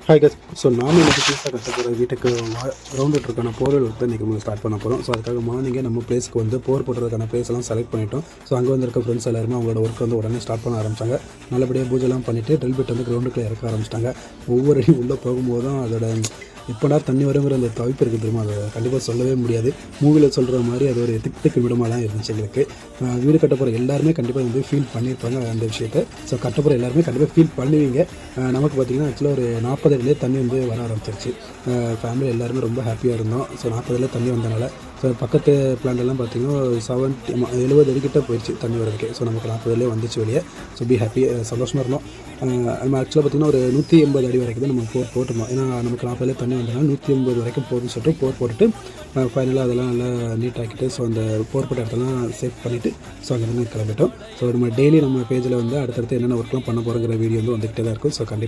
Hi கஸ். So நானும் இன்றைக்கி புதுசாக கட்டப்போகிற வீட்டுக்கு கிரவுண்டுக்கான போர்வெல் ஒர்க் தான் இன்றைக்கி நம்ம ஸ்டார்ட் பண்ண போகிறோம். ஸோ அதுக்காக மார்னிங்கே நம்ம பிளேஸ்க்கு வந்து போர் போடுறதுக்கான பிளேஸ் எல்லாம் செலக்ட் பண்ணிட்டோம். ஸோ அங்கே வந்திருக்க ஃப்ரெண்ட்ஸ் எல்லாருமே அவங்களோட ஒர்க் வந்து உடனே ஸ்டார்ட் பண்ண ஆரம்பிச்சாங்க. நல்லபடியாக பூஜைலாம் பண்ணிவிட்டு ட்ரில் பிட் வந்து கிரவுண்டுக்குள்ளே இறக்க ஆரம்பிச்சிட்டாங்க. ஒவ்வொரு அடி உள்ளே போகும்போது தான் அதோட எப்படா தண்ணி வருங்கிற அந்த தவிப்பு இருக்குது தெரியுமா, அதை கண்டிப்பாக சொல்லவே முடியாது. மூவியில் சொல்கிற மாதிரி அது ஒரு திக்கு விடமாக தான் இருந்துச்சு எங்களுக்கு. வீடு கட்ட போகிற எல்லாருமே கண்டிப்பாக வந்து ஃபீல் பண்ணியிருப்பாங்க அந்த விஷயத்தை. ஸோ கட்ட போகிற எல்லாருமே கண்டிப்பாக ஃபீல் பண்ணுவீங்க. நமக்கு பார்த்திங்கன்னா ஆக்சுவலாக ஒரு 40 அடியிலே தண்ணி வந்து வர ஆரம்பிச்சிருச்சு. ஃபேமிலி எல்லாருமே ரொம்ப ஹாப்பியாக இருந்தோம். ஸோ 40 அடியில் தண்ணி வந்தனால ஸோ பக்கத்து பிளான்ட்லாம் பார்த்திங்கன்னா 70 அடிக்கிட்ட போயிடுச்சு தண்ணி வரதுக்கு. ஸோ நமக்கு 40 அடியிலே வந்துச்சு வெளியே. ஸோ பி ஹாப்பி, சந்தோஷமாக இருந்தோம். நம்ம ஆக்சுவலாக பார்த்திங்கன்னா ஒரு 180 அடி வரைக்கும் தான் நம்ம போர் போட்டிருந்தோம். ஏன்னா நமக்கு 40 அடியில் தண்ணி வந்தனால 180 வரைக்கும் போர்னு சொல்லிட்டு போர் போட்டுட்டு ஃபைனலாக அதெல்லாம் நல்லா நீட் ஆக்கிட்டு ஸோ அந்த போர் போட்ட இடத்தெல்லாம் சேஃப் பண்ணிவிட்டு ஸோ அங்கேருந்து கிளம்பிட்டோம். ஸோ நம்ம டெய்லி நம்ம பேஜில் வந்து அடுத்தடுத்து என்னென்ன ஒர்க்லாம் பண்ண போகிறோங்கிற வீடியோ வந்து வந்துகிட்டே தான் இருக்கும். ஸோ கண்டிப்பாக